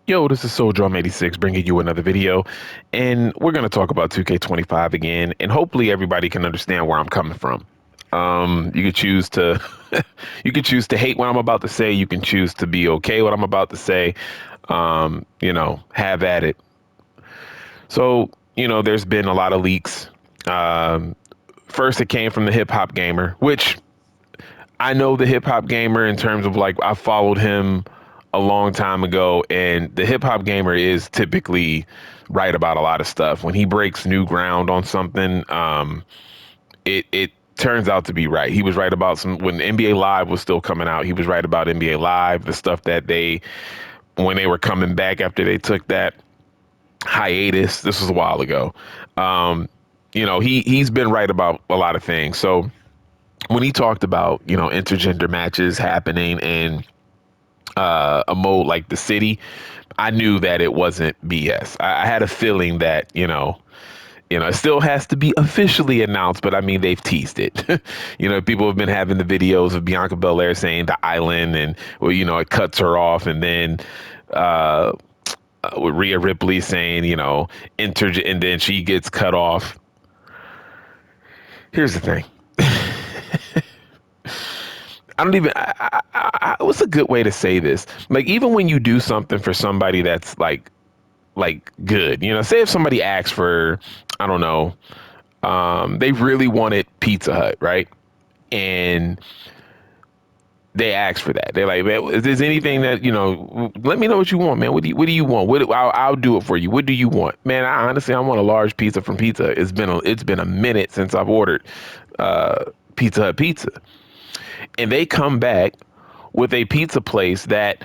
Yo, this is SoulDrum86 bringing you another video, and we're going to talk about 2K25 again, and hopefully everybody can understand where I'm coming from. You could choose to you could choose to hate what I'm about to say. You can choose to be okay what I'm about to say. Have at it. So, there's been a lot of leaks. Um, First, it came from the Hip Hop Gamer, which I know the Hip Hop Gamer in terms of like I followed him a long time ago, and the Hip Hop Gamer is typically right about a lot of stuff. When he breaks new ground on something, it turns out to be right. He was right about some when NBA Live was still coming out. He was right about NBA Live, the stuff that they when they were coming back after they took that hiatus. This was a while ago. He's been right about a lot of things. So when he talked about intergender matches happening in a mode like the city, I knew that it wasn't BS. I had a feeling that it still has to be officially announced, but I mean they've teased it. People have been having the videos of Bianca Belair saying the island, and well, it cuts her off, and then uh, with Rhea Ripley saying and then she gets cut off. Here's the thing. I don't even. What's a good way to say this? Like, even when you do something for somebody that's like good, say if somebody asks for, I don't know, they really wanted Pizza Hut, right? And they asked for that. They're like, man, is there anything that let me know what you want, man. What do you want? I'll do it for you. What do you want, man? I want a large pizza from Pizza Hut. It's been a minute since I've ordered Pizza Hut pizza, and they come back with a pizza place that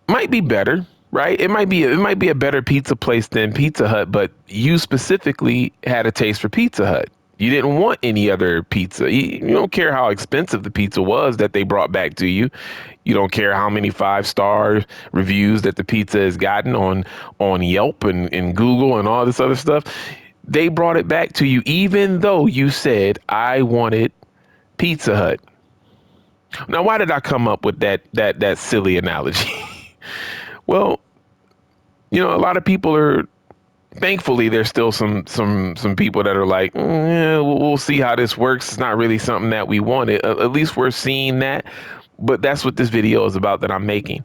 might be better, right? It might be a better pizza place than Pizza Hut, but you specifically had a taste for Pizza Hut. You didn't want any other pizza. You don't care how expensive the pizza was that they brought back to you. You don't care how many 5-star reviews that the pizza has gotten on Yelp and Google and all this other stuff. They brought it back to you, even though you said I wanted Pizza Hut. Now, why did I come up with that silly analogy? Well, a lot of people are. Thankfully, there's still some people that are like, yeah, we'll see how this works. It's not really something that we wanted. At least we're seeing that. But that's what this video is about that I'm making.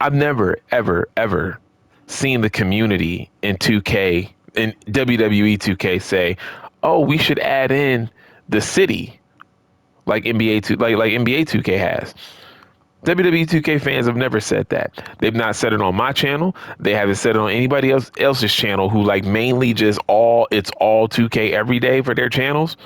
I've never, ever, ever seen the community in 2K, in WWE 2K say, oh, we should add in the city like NBA 2K has. WWE 2K fans have never said that. They've not said it on my channel. They haven't said it on anybody else's channel who like mainly just it's all 2K every day for their channels.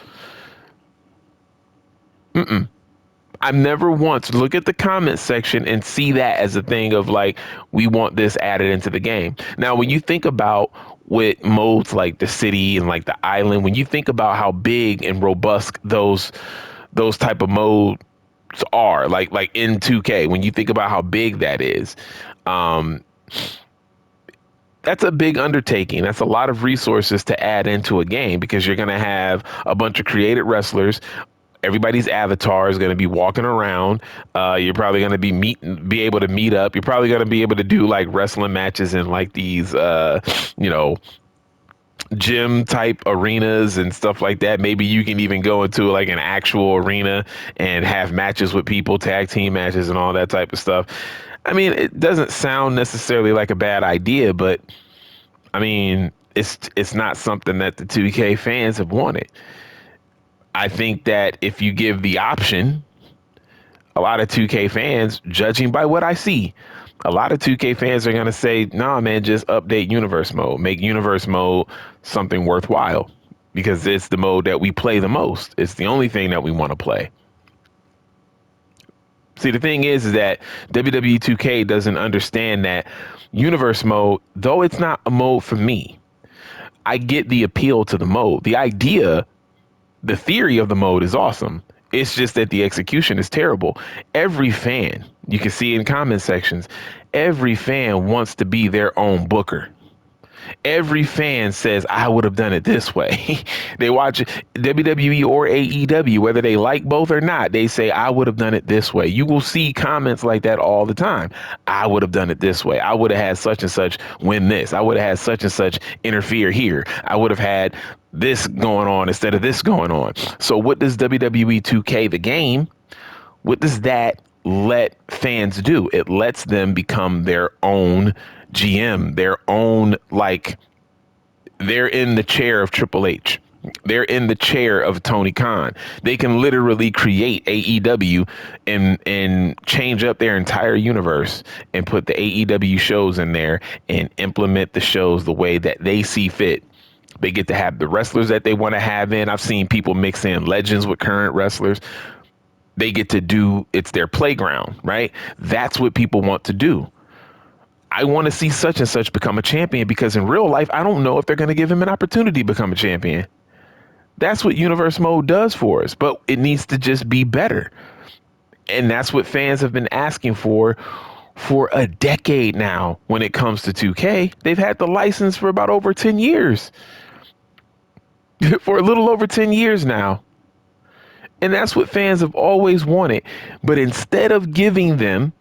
I've never once look at the comment section and see that as a thing of like, we want this added into the game. Now, when you think about with modes like the city and like the island, when you think about how big and robust those type of modes are like in 2K, when you think about how big that is, um that's a big undertaking. That's a lot of resources to add into a game because you're going to have a bunch of created wrestlers. Everybody's avatar is going to be walking around. You're probably going to be able to meet up. You're probably going to be able to do like wrestling matches in like these gym type arenas and stuff like that. Maybe you can even go into like an actual arena and have matches with people, tag team matches and all that type of stuff. I mean, it doesn't sound necessarily like a bad idea, but I mean, it's not something that the 2K fans have wanted. I think that if you give the option, a lot of 2K fans, judging by what I see, a lot of 2K fans are going to say, nah, man, just update universe mode, make universe mode something worthwhile because it's the mode that we play the most. It's the only thing that we want to play. See, the thing is that WWE 2K doesn't understand that universe mode, though it's not a mode for me, I get the appeal to the mode. The idea, the theory of the mode is awesome. It's just that the execution is terrible. Every fan, you can see in comment sections, every fan wants to be their own booker. Every fan says, I would have done it this way. They watch WWE or AEW, whether they like both or not. They say, I would have done it this way. You will see comments like that all the time. I would have done it this way. I would have had such and such win this. I would have had such and such interfere here. I would have had this going on instead of this going on. So what does WWE 2K, the game, what does that let fans do? It lets them become their own GM, their own, like, they're in the chair of Triple H. They're in the chair of Tony Khan. They can literally create AEW and change up their entire universe and put the AEW shows in there and implement the shows the way that they see fit. They get to have the wrestlers that they want to have in. I've seen people mix in legends with current wrestlers. They get to do, it's their playground, right? That's what people want to do. I want to see such and such become a champion because in real life, I don't know if they're going to give him an opportunity to become a champion. That's what universe mode does for us, but it needs to just be better. And that's what fans have been asking for a decade now. When it comes to 2K, they've had the license for about over 10 years, for a little over 10 years now. And that's what fans have always wanted. But instead of giving them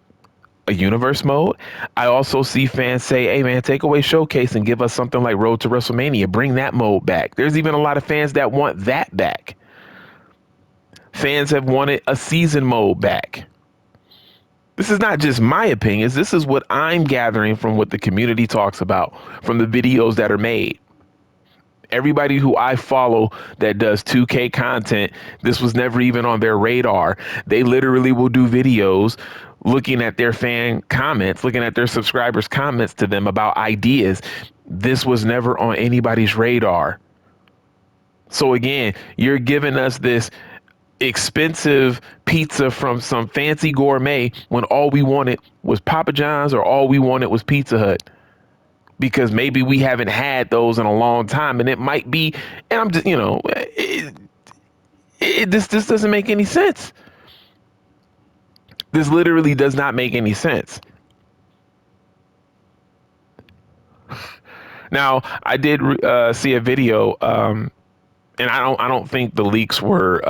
a universe mode, I also see fans say, hey man, take away Showcase and give us something like Road to WrestleMania. Bring that mode back. There's even a lot of fans that want that back. Fans have wanted a season mode back. This is not just my opinions. This is what I'm gathering from what the community talks about, from the videos that are made. Everybody who I follow that does 2K content, this was never even on their radar. They literally will do videos looking at their fan comments, looking at their subscribers' comments to them about ideas. This was never on anybody's radar. So again, you're giving us this expensive pizza from some fancy gourmet when all we wanted was Papa John's or all we wanted was Pizza Hut. Because maybe we haven't had those in a long time, and it might be, and I'm just, this doesn't make any sense. This literally does not make any sense. Now, I did see a video, and I don't think the leaks were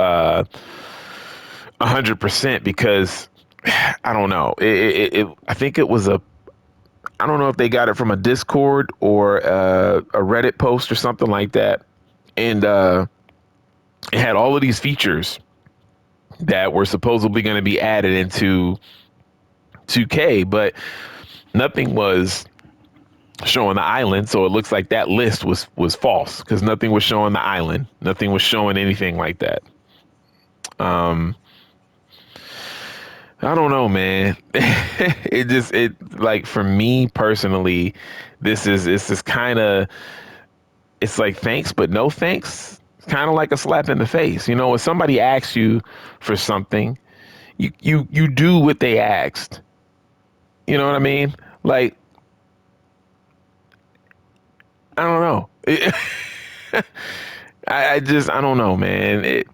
100% because I don't know. I think it was I don't know if they got it from a Discord or a Reddit post or something like that. And it had all of these features that were supposedly going to be added into 2K, but nothing was showing the island. So it looks like that list was false because nothing was showing the island. Nothing was showing anything like that. I don't know, man. It like for me personally, it's this kind of, it's like thanks, but no thanks. Kind of like a slap in the face. You know, when somebody asks you for something, you do what they asked. You know what I mean? Like, I don't know. I don't know, man.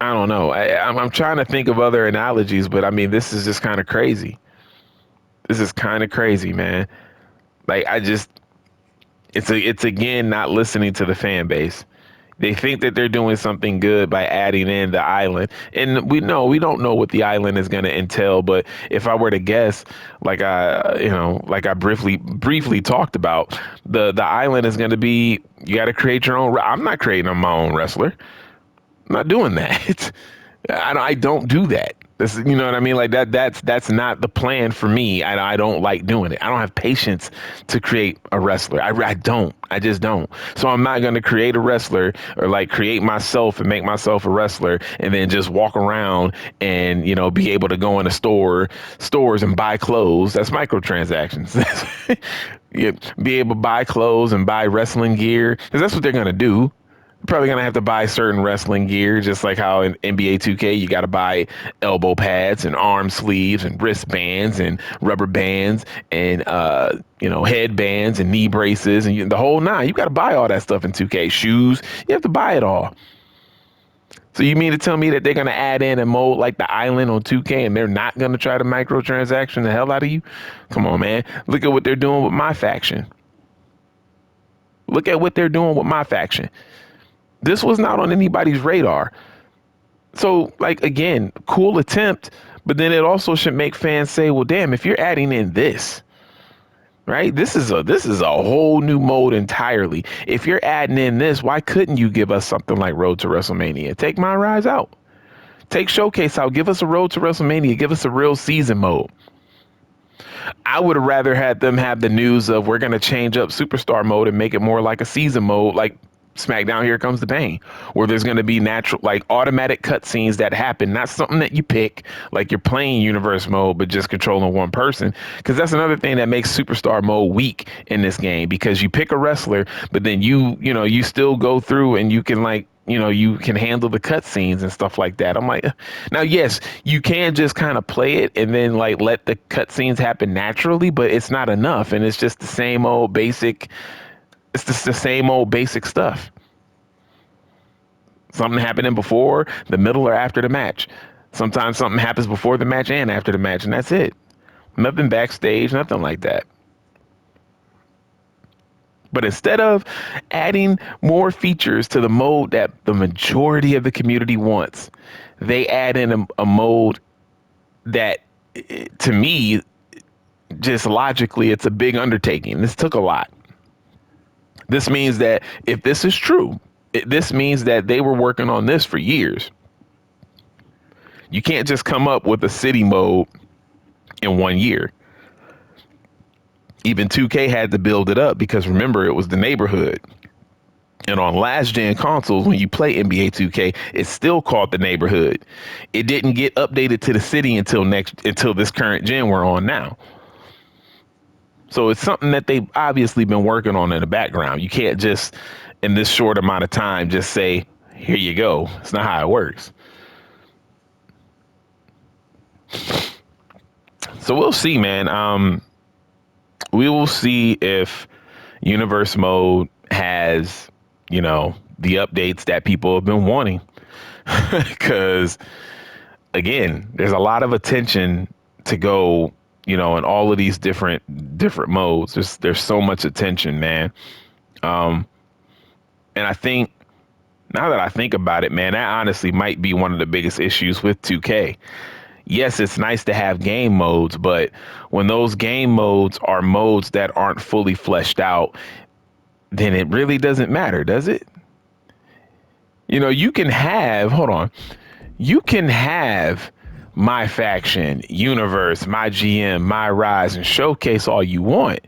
I don't know. I'm trying to think of other analogies, but I mean, this is just kind of crazy. This is kind of crazy, man. Like, it's again not listening to the fan base. They think that they're doing something good by adding in the island. And we don't know what the island is going to entail. But if I were to guess, like I briefly talked about, the island is going to be, you got to create your own. I'm not creating my own wrestler. I'm not doing that. I don't do that. This, you know what I mean? Like that's not the plan for me. I don't like doing it. I don't have patience to create a wrestler. I don't. I just don't. So I'm not going to create a wrestler or like create myself and make myself a wrestler and then just walk around and, be able to go into stores and buy clothes. That's microtransactions. Yeah, be able to buy clothes and buy wrestling gear because that's what they're going to do. Probably gonna have to buy certain wrestling gear, just like how in NBA 2K you got to buy elbow pads and arm sleeves and wristbands and rubber bands and headbands and knee braces and the whole nine. You got to buy all that stuff in 2K. Shoes, you have to buy it all. So you mean to tell me that they're gonna add in a mode like the island on 2K and they're not gonna try to microtransaction the hell out of you? Come on, man. Look at what they're doing with my faction. Look at what they're doing with my faction. This was not on anybody's radar. So, like, again, cool attempt, but then it also should make fans say, well, damn, if you're adding in this, right? This is a whole new mode entirely. If you're adding in this, why couldn't you give us something like Road to WrestleMania? Take My Rise out. Take Showcase out. Give us a Road to WrestleMania. Give us a real season mode. I would have rather had them have the news of we're going to change up Superstar mode and make it more like a season mode, like SmackDown Here Comes the Pain, where there's going to be natural, like automatic cutscenes that happen, not something that you pick, like you're playing universe mode, but just controlling one person. Because that's another thing that makes Superstar mode weak in this game, because you pick a wrestler, but then you still go through and you can you can handle the cutscenes and stuff like that. I'm like, now, yes, you can just kind of play it and then like let the cutscenes happen naturally, but it's not enough. And it's just the same old basic. It's just the same old basic stuff. Something happening before, the middle, or after the match. Sometimes something happens before the match and after the match, and that's it. Nothing backstage, nothing like that. But instead of adding more features to the mode that the majority of the community wants, they add in a mode that, to me, just logically, it's a big undertaking. This took a lot. This means that if this is true, this means that they were working on this for years. You can't just come up with a city mode in 1 year. Even 2K had to build it up because remember, it was the neighborhood. And on last gen consoles, when you play NBA 2K, it's still called the neighborhood. It didn't get updated to the city until this current gen we're on now. So it's something that they've obviously been working on in the background. You can't just, in this short amount of time, just say, here you go. It's not how it works. So we'll see, man. We will see if Universe Mode has, the updates that people have been wanting. Because, again, there's a lot of attention to go, in all of these different modes. There's so much attention, man. And I think, now that I think about it, man, that honestly might be one of the biggest issues with 2K. Yes, it's nice to have game modes, but when those game modes are modes that aren't fully fleshed out, then it really doesn't matter, does it? You can have, hold on, you can have my faction, universe, my GM, my rise, and showcase all you want.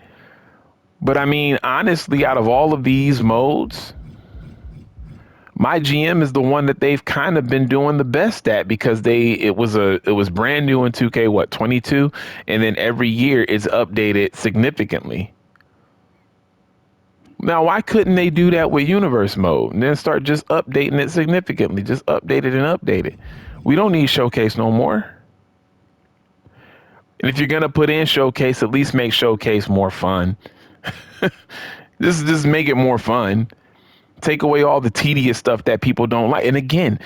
But I mean, honestly, out of all of these modes, my GM is the one that they've kind of been doing the best at, because it was brand new in 2K, 22, and then every year it's updated significantly. Now, why couldn't they do that with universe mode and then start just updating it significantly? Just update it and update it. We don't need showcase no more. And if you're gonna put in showcase, at least make showcase more fun. Just make it more fun. Take away all the tedious stuff that people don't like. And again,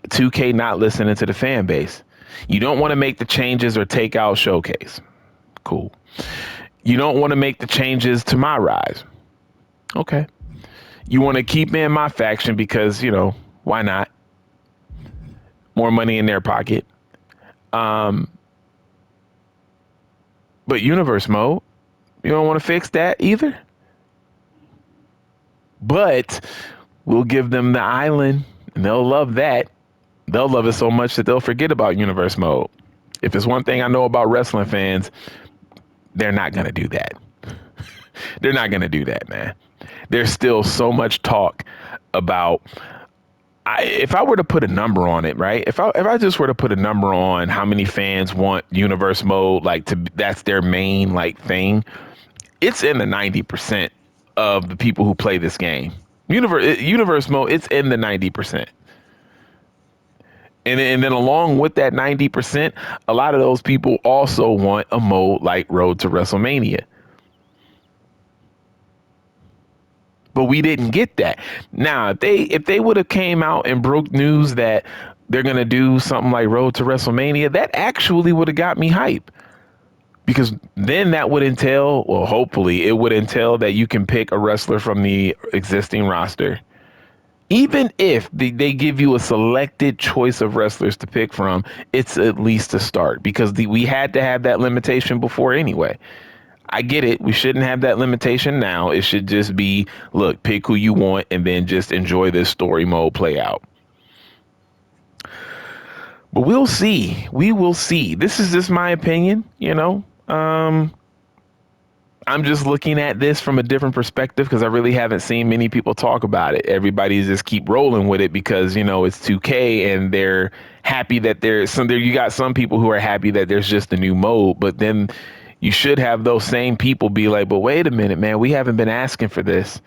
2K not listening to the fan base. You don't want to make the changes or take out showcase. Cool. You don't want to make the changes to my rise. Okay. You want to keep in my faction because, why not? More money in their pocket. But universe mode, you don't want to fix that either. But we'll give them the island and they'll love that. They'll love it so much that they'll forget about universe mode. If it's one thing I know about wrestling fans, they're not going to do that. They're not going to do that, man. There's still so much talk about, if I were to put a number on it, right? If I just were to put a number on how many fans want universe mode, that's their main thing, it's in the 90% of the people who play this game. Universe mode, it's in the 90%. And then along with that 90%, a lot of those people also want a mode like Road to WrestleMania. But we didn't get that. Now, if they would have came out and broke news that they're going to do something like Road to WrestleMania, that actually would have got me hype. Because then that would entail, well, hopefully it would entail that you can pick a wrestler from the existing roster. Even if they give you a selected choice of wrestlers to pick from, it's at least a start because we had to have that limitation before anyway. I get it. We shouldn't have that limitation now. It should just be, look, pick who you want and then just enjoy this story mode play out. But we'll see. We will see. This is just my opinion, you know. I'm just looking at this from a different perspective because I really haven't seen many people talk about it. Everybody just keep rolling with it because, you know, it's 2K and they're happy that there's some there. You got some people who are happy that there's just a new mode, but then you should have those same people be like, but wait a minute, man, we haven't been asking for this.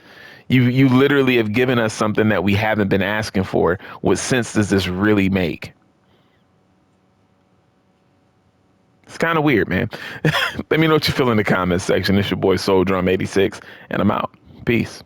You literally have given us something that we haven't been asking for. What sense does this really make? It's kind of weird, man. Let me know what you feel in the comments section. It's your boy Soul Drum 86, and I'm out. Peace.